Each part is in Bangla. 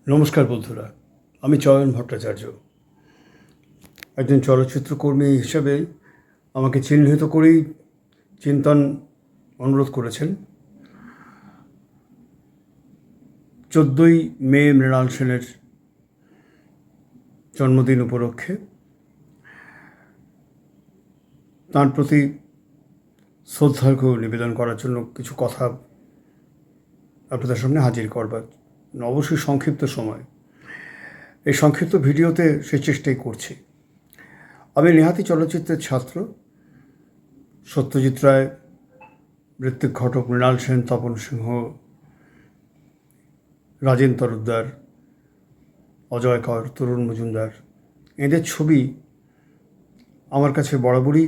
নমস্কার বন্ধুরা, আমি চয়ন ভট্টাচার্য। একজন চলচ্চিত্রকর্মী হিসেবে আমাকে চিহ্নিত করেই চিন্তন অনুরোধ করেছেন। 14ই মে মৃণাল সেনের জন্মদিন উপলক্ষে তাঁর প্রতি শ্রদ্ধার্ঘ্য নিবেদন করার জন্য কিছু কথা আপনাদের সামনে হাজির করবার, অবশ্যই সংক্ষিপ্ত সময়। এই সংক্ষিপ্ত ভিডিওতে সে চেষ্টাই করছি। আমি নেহাতি চলচ্চিত্রের ছাত্র। সত্যজিৎ রায়, ঋত্বিক ঘটক, মৃণাল সেন, তপন সিংহ, রাজেন তরফদার, অজয় কর, তরুণ মজুমদার, এদের ছবি আমার কাছে বরাবরই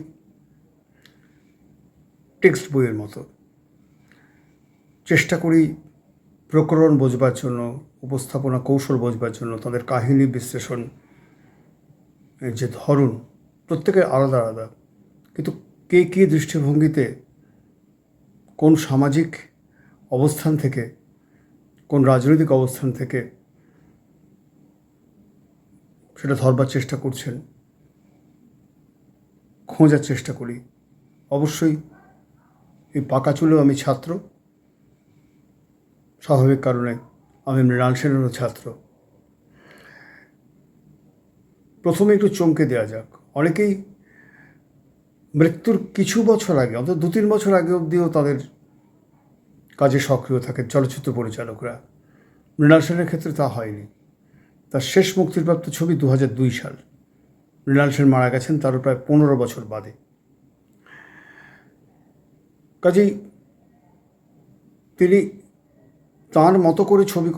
টেক্সট বইয়ের মতো। চেষ্টা করি প্রকরণ বোঝবার জন্য, উপস্থাপনা কৌশল বোঝবার জন্য, তাদের কাহিনী বিশ্লেষণ যে ধরন প্রত্যেকের আলাদা আলাদা, কিন্তু কে কী দৃষ্টিভঙ্গিতে কোন সামাজিক অবস্থান থেকে, কোন রাজনৈতিক অবস্থান থেকে সেটা ধরবার চেষ্টা করছেন, খোঁজার চেষ্টা করি। অবশ্যই এই পাকা চুলেও আমি ছাত্র, স্বাভাবিক কারণে আমি মৃণাল সেনেরও ছাত্র। প্রথমে একটু চমকে দেওয়া যাক। অনেকেই মৃত্যুর কিছু বছর আগে, অন্তত 2-3 বছর আগে অবধিও তাদের কাজে সক্রিয় থাকেন চলচ্চিত্র পরিচালকরা। মৃণাল সেনের ক্ষেত্রে তা হয়নি। তার শেষ মুক্তিপ্রাপ্ত ছবি 2002 সাল। মৃণাল সেন মারা গেছেন তারও প্রায় 15 বছর বাদে। কাজেই তিনি তাঁর মতো করে ছবি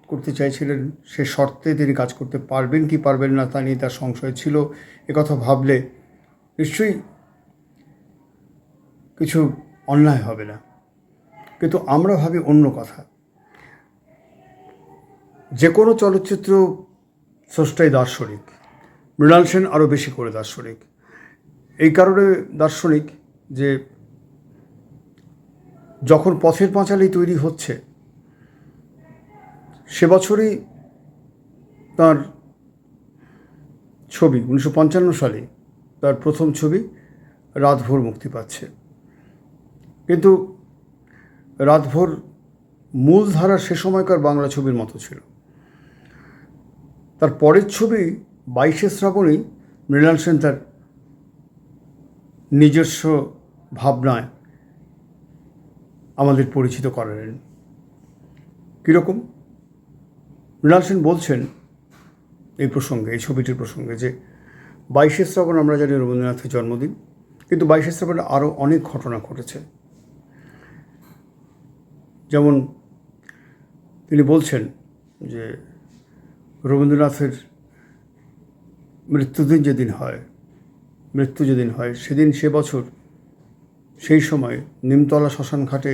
করতে চাইছিলেন। সে শর্তে তিনি কাজ করতে পারবেন কি পারবেন না তা নিয়ে তার সংশয় ছিল। একথা ভাবলে নিশ্চয়ই কিছু অন্যায় হবে না, কিন্তু আমরা ভাবি অন্য কথা। যে কোনো চলচ্চিত্র স্রষ্টাই দার্শনিক, মৃণাল সেন আরও বেশি করে দার্শনিক। এই কারণে দার্শনিক যে যখন পথের পাঁচালী তৈরি হচ্ছে, সে বছরই তার ছবি 1955 সালে তার প্রথম ছবি রাতভর মুক্তি পাচ্ছে। কিন্তু রাতভর মূলধারা সে সময়কার বাংলা ছবির মতো ছিল। তার পরের ছবি 22শে শ্রাবণেই মৃণাল সেন তার নিজস্ব ভাবনায় আমাদের পরিচিত করালেন। কীরকম? মৃণাল সেন বলছেন এই প্রসঙ্গে, এই ছবিটির প্রসঙ্গে, যে 22শে শ্রাবণ আমরা জানি রবীন্দ্রনাথের জন্মদিন, কিন্তু 22শে শ্রাবণে আরও অনেক ঘটনা ঘটেছে। যেমন তিনি বলছেন যে রবীন্দ্রনাথের মৃত্যু যেদিন হয় সেদিন, সে বছর, সেই সময় নিমতলা শ্মশান ঘাটে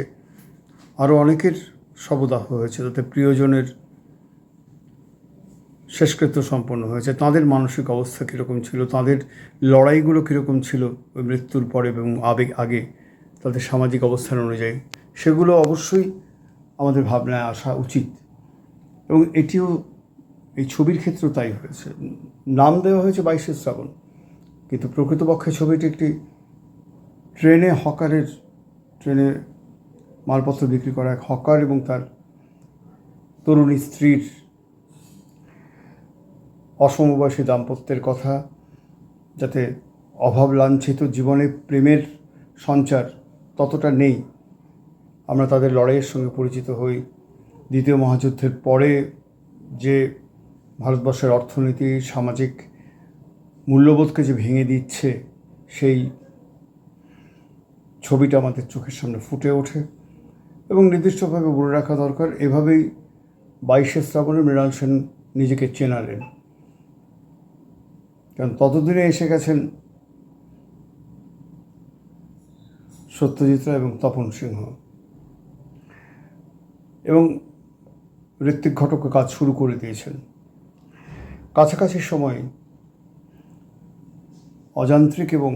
আরও অনেকের শবদাহ হয়েছে, তাতে প্রিয়জনের শেষকৃত্য সম্পন্ন হয়েছে। তাঁদের মানসিক অবস্থা কীরকম ছিল, তাঁদের লড়াইগুলো কীরকম ছিল ওই মৃত্যুর পরে এবং আগে, তাদের সামাজিক অবস্থান অনুযায়ী, সেগুলো অবশ্যই আমাদের ভাবনায় আসা উচিত। এবং এটিও এই ছবির ক্ষেত্রেও তাই হয়েছে। নাম দেওয়া হয়েছে 22শে শ্রাবণ, কিন্তু প্রকৃতপক্ষে ছবিটি একটি ট্রেনে মালপত্র বিক্রি করা এক হকার এবং তার তরুণী স্ত্রীর অসমবয়সী দাম্পত্যের কথা, যাতে অভাব লাঞ্ছিত জীবনে প্রেমের সঞ্চার ততটা নেই। আমরা তাদের লড়াইয়ের সঙ্গে পরিচিত হই। দ্বিতীয় মহাযুদ্ধের পরে যে ভারতবর্ষের অর্থনীতি, সামাজিক মূল্যবোধকে যে ভেঙে দিচ্ছে, সেই ছবিটা আমাদের চোখের সামনে ফুটে ওঠে। এবং নির্দিষ্টভাবে বলে রাখা দরকার, এভাবেই 22শে শ্রাবণে মৃণাল সেন নিজেকে চেনালেন। কারণ ততদিনে এসে গেছেন সত্যজিৎ রায় এবং তপন সিংহ, এবং ঋত্বিক ঘটকও কাজ শুরু করে দিয়েছেন। কাছাকাছি সময় অযান্ত্রিক এবং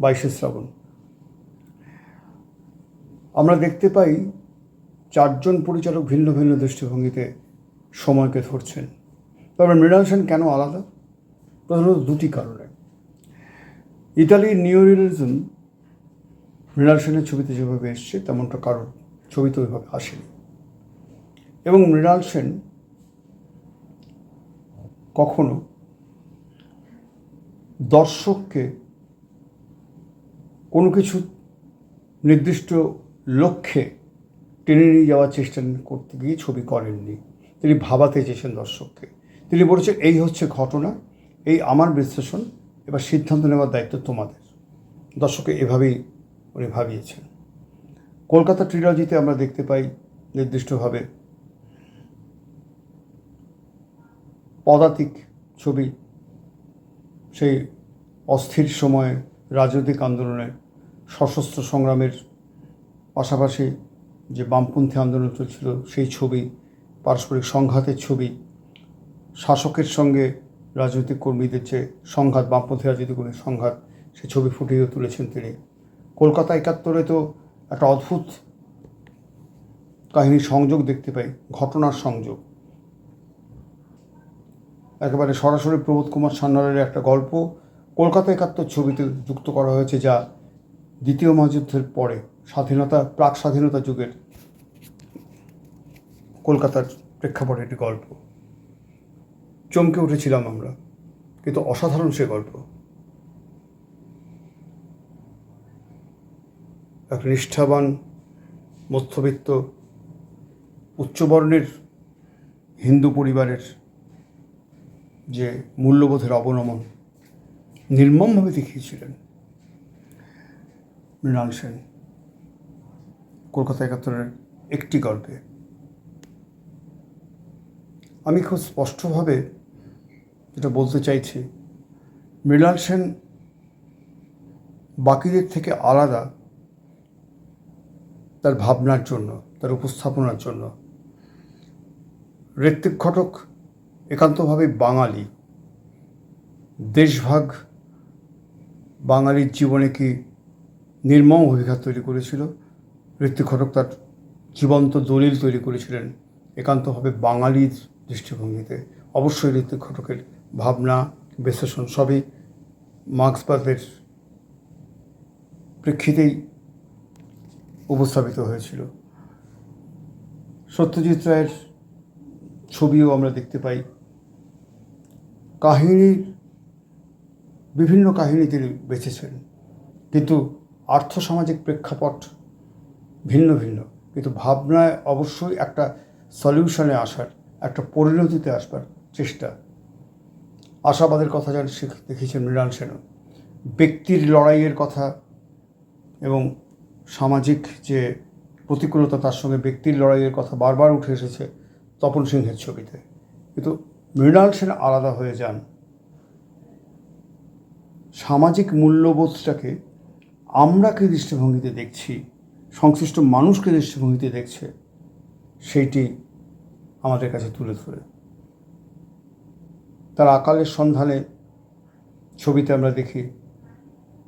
22শে শ্রাবণ আমরা দেখতে পাই চারজন পরিচালক ভিন্ন ভিন্ন দৃষ্টিভঙ্গিতে সময়কে ধরছেন। তবে মৃণাল সেন কেন আলাদা? প্রধানত দুটি কারণে। ইতালির নিওরিয়ালিজম মৃণাল সেনের ছবিতে যেভাবে এসছে তেমনটা কারোর ছবিতে ওইভাবে আসেনি। এবং মৃণাল সেন কখনো দর্শককে কোনো কিছু নির্দিষ্ট লক্ষ্যে টেনে নিয়ে যাওয়ার চেষ্টা করতে গিয়ে ছবি করেননি। তিনি ভাবাতে চেয়েছেন দর্শককে। তিনি বলেছেন, এই হচ্ছে ঘটনা, এই আমার বিশ্লেষণ, এবার সিদ্ধান্ত নেওয়ার দায়িত্ব তোমাদের। দর্শককে এভাবেই উনি ভাবিয়েছেন। কলকাতা ট্রিলজিতে আমরা দেখতে পাই নির্দিষ্টভাবে পদাতিক ছবি, সেই অস্থির সময়ে রাজনৈতিক আন্দোলনে সশস্ত্র সংগ্রামের পাশাপাশি যে বামপন্থী আন্দোলন চলছিল সেই ছবি, পারস্পরিক সংঘাতের ছবি, শাসকের সঙ্গে রাজনৈতিক কর্মীদের যে সংঘাত, বামপন্থী রাজনৈতিক কর্মীর সংঘাত, সে ছবি ফুটিয়ে তুলেছেন তিনি। কলকাতা ৭১ তো একটা অদ্ভুত কাহিনীর সংযোগ দেখতে পাই, ঘটনার সংযোগ। একেবারে সরাসরি প্রবোধ কুমার সান্যালের একটা গল্প কলকাতা ৭১ ছবিতে যুক্ত করা হয়েছে, যা দ্বিতীয় মহাযুদ্ধের পরে প্রাক স্বাধীনতা যুগের কলকাতার প্রেক্ষাপটে একটি গল্প। চমকে উঠেছিলাম আমরা, কিন্তু অসাধারণ সে গল্প। এক নিষ্ঠাবান মধ্যবিত্ত উচ্চবর্ণের হিন্দু পরিবারের যে মূল্যবোধের অবনমন নির্মমভাবে দেখিয়েছিলেন মৃণাল সেন কলকাতা ৭১ একটি গল্পে। আমি খুব স্পষ্টভাবে যেটা বলতে চাইছি, মৃণাল সেন বাকিদের থেকে আলাদা তার ভাবনার জন্য, তার উপস্থাপনার জন্য। ঋত্বিক ঘটক একান্তভাবে বাঙালি। দেশভাগ বাঙালির জীবনে কি নির্মম অভিঘাত তৈরি করেছিল, ঋত্বিক ঘটক তার জীবন্ত দলিল তৈরি করেছিলেন একান্তভাবে বাঙালির দৃষ্টিভঙ্গিতে। অবশ্যই ঋত্বিক ঘটকের ভাবনা, বিশ্লেষণ সবই মার্ক্সবাদের প্রেক্ষিতেই উপস্থাপিত হয়েছিল। সত্যজিৎ রায়ের ছবিও আমরা দেখতে পাই। কাহিনীর বিভিন্ন কাহিনী তিনি বেছেছেন, কিন্তু আর্থসামাজিক প্রেক্ষাপট ভিন্ন ভিন্ন, কিন্তু ভাবনায় অবশ্যই একটা সলিউশনে আসার, একটা পরিণতিতে আসবার চেষ্টা। আশাবাদের কথা যেন দেখিয়েছেন মৃণাল সেনও। ব্যক্তির লড়াইয়ের কথা এবং সামাজিক যে প্রতিকূলতা, তার সঙ্গে ব্যক্তির লড়াইয়ের কথা বারবার উঠে এসেছে তপন সিংহের ছবিতে। কিন্তু মৃণাল সেন আলাদা হয়ে যান। সামাজিক মূল্যবোধটাকে আমরা কি দৃষ্টিভঙ্গিতে দেখছি, সংশ্লিষ্ট মানুষকে দৃষ্টিভঙ্গিতে দেখছে, সেইটি আমাদের কাছে তুলে ধরে। তার আকালের সন্ধানে ছবিতে আমরা দেখি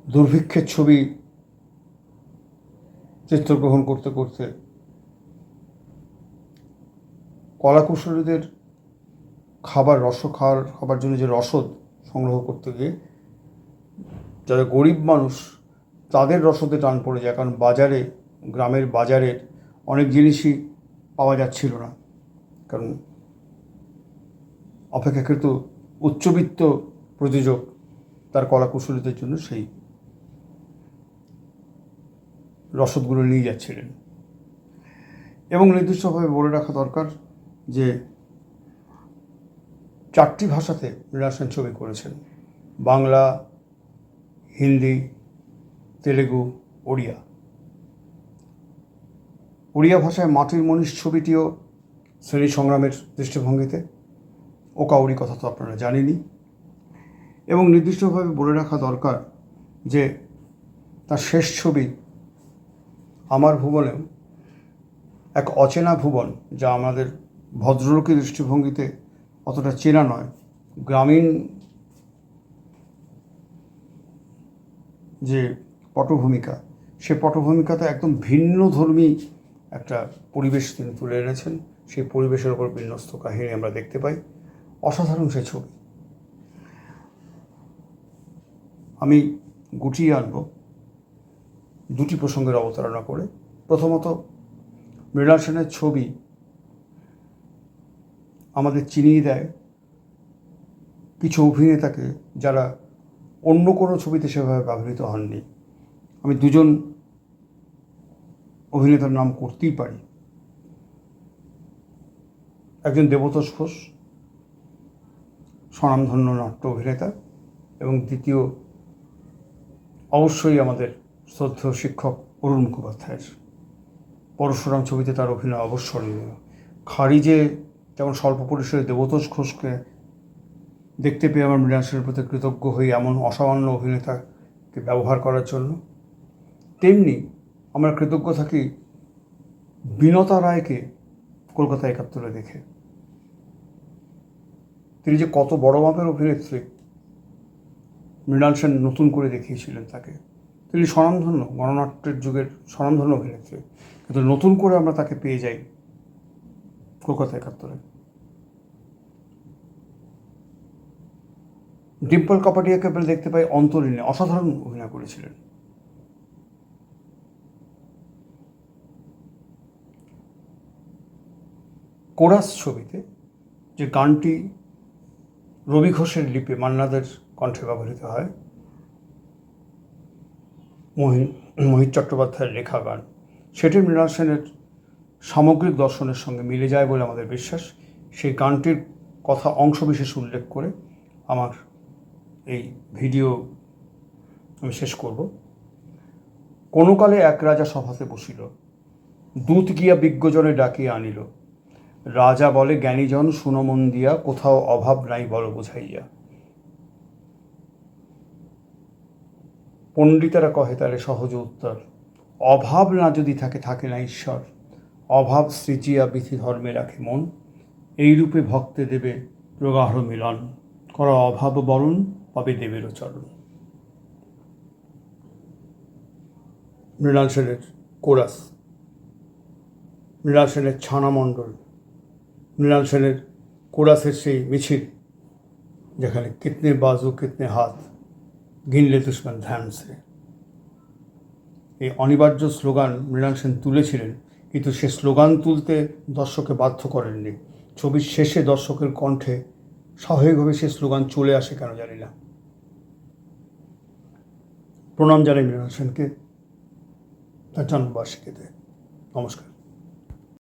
দুর্ভিক্ষের ছবি চিত্রগ্রহণ করতে করতে কলাকুশলীদের খাবার জন্য যে রসদ সংগ্রহ করতে গিয়ে যারা গরিব মানুষ তাদের রসদে টান পড়ে যায়, কারণ বাজারে, গ্রামের বাজারের অনেক জিনিসই পাওয়া যাচ্ছিল না, কারণ অপেক্ষাকৃত উচ্চবিত্ত প্রযোজক তার কলাকুশলীদের জন্য সেই রসদগুলো নিয়ে যাচ্ছিলেন। এবং নির্দিষ্টভাবে বলে রাখা দরকার যে 4টি ভাষাতে মৃণাল সেন ছবি করেছেন: বাংলা, হিন্দি, তেলেগু, ওড়িয়া। ওড়িয়া ভাষায় মাটির মনীষ ছবিটিও শ্রেণী সংগ্রামের দৃষ্টিভঙ্গিতে। ওকাউরি কথা তো আপনারা জানেনই। এবং নির্দিষ্টভাবে বলে রাখা দরকার যে তার শেষ ছবি আমার ভুবনেও এক অচেনা ভুবন, যা আমাদের ভদ্রলোকের দৃষ্টিভঙ্গিতে অতটা চেনা নয়। গ্রামীণ যে পটভূমিকা, সে পটভূমিকাতে একদম ভিন্নধর্মী একটা পরিবেশ তিনি তুলে এনেছেন। সেই পরিবেশের ওপর বিন্যস্ত কাহিনী আমরা দেখতে পাই। অসাধারণ সে ছবি। আমি গুটিয়ে আনব দুটি প্রসঙ্গের অবতারণা করে। প্রথমত, মৃণাল সেনের ছবি আমাদের চিনিয়ে দেয় কিছু অভিনেতাকে যারা অন্য কোনো ছবিতে সেভাবে ব্যবহৃত হননি। আমি দুজন অভিনেতার নাম করতেই পারি। একজন দেবতোষ ঘোষ, স্বনামধন্য নাট্য অভিনেতা, এবং দ্বিতীয় অবশ্যই আমাদের শ্রদ্ধেয় শিক্ষক অরুণ মুখোপাধ্যায়ের। পরশুরাম ছবিতে তার অভিনয় অবস্মরণীয়। খারিজে যেমন স্বল্প পরিসরে দেবতোষ ঘোষকে দেখতে পেয়ে আমার মৃণাল সেনের প্রতি কৃতজ্ঞ হই এমন অসামান্য অভিনেতাকে ব্যবহার করার জন্য, তেমনি আমরা কৃতজ্ঞ থাকি বিনতা রায়কে কলকাতা ৭১ দেখে। তিনি যে কত বড় মাপের অভিনেত্রী মৃণাল সেন নতুন করে দেখিয়েছিলেন তাকে। তিনি স্বনামধন্য, গণনাট্যের যুগের স্বনামধন্য অভিনেত্রী, কিন্তু নতুন করে আমরা তাকে পেয়ে যাই কলকাতা ৭১। ডিম্পল কাপাডিয়াকে আমরা দেখতে পাই অন্তরীণে, অসাধারণ অভিনয় করেছিলেন। কোরাস ছবিতে যে গানটি রবি ঘোষের লিপে মান্নাদের কণ্ঠে ব্যবহৃত হয়, মোহিত চট্টোপাধ্যায়ের লেখা গান, সেটি মৃণাল সেনের সামগ্রিক দর্শনের সঙ্গে মিলে যায় বলে আমাদের বিশ্বাস। সেই গানটির কথা অংশবিশেষ উল্লেখ করে আমার এই ভিডিও আমি শেষ করব। কোনো কালে এক রাজা সভাতে বসিল, দূত গিয়া বিজ্ঞজনে ডাকিয়া আনিল। রাজা বলে জ্ঞানীজন শুনো মন দিয়া, কোথাও অভাব নাই বড় বুঝাইয়া। পণ্ডিতেরা কহে তারে সহজ উত্তর, অভাব না যদি থাকে, থাকে না ঈশ্বর। অভাব সৃজিয়া বিধি ধর্মে রাখে মন, এইরূপে ভক্তে দেবে প্রগাঢ় মিলন। করা অভাব বরণ, পাবে দেবেরও চরণ। মৃণাল সেনের কোরাস, মৃণাল সেনের ছানামণ্ডল, মৃণাল সেনের কোরাসের সেই মিছিল যেখানে কিতনে বাজু কিতনে হাত, গিনলে দুশ্মন ধ্যান সে। এই অনিবার্য স্লোগান মৃণাল সেন তুলেছিলেন, কিন্তু সে স্লোগান তুলতে দর্শককে বাধ্য করেননি। ছবির শেষে দর্শকের কণ্ঠে স্বাভাবিকভাবে সে স্লোগান চলে আসে কেন জানি না। প্রণাম জানাই মৃণাল সেনকে তার জন্মবার্ষিকীতে। নমস্কার।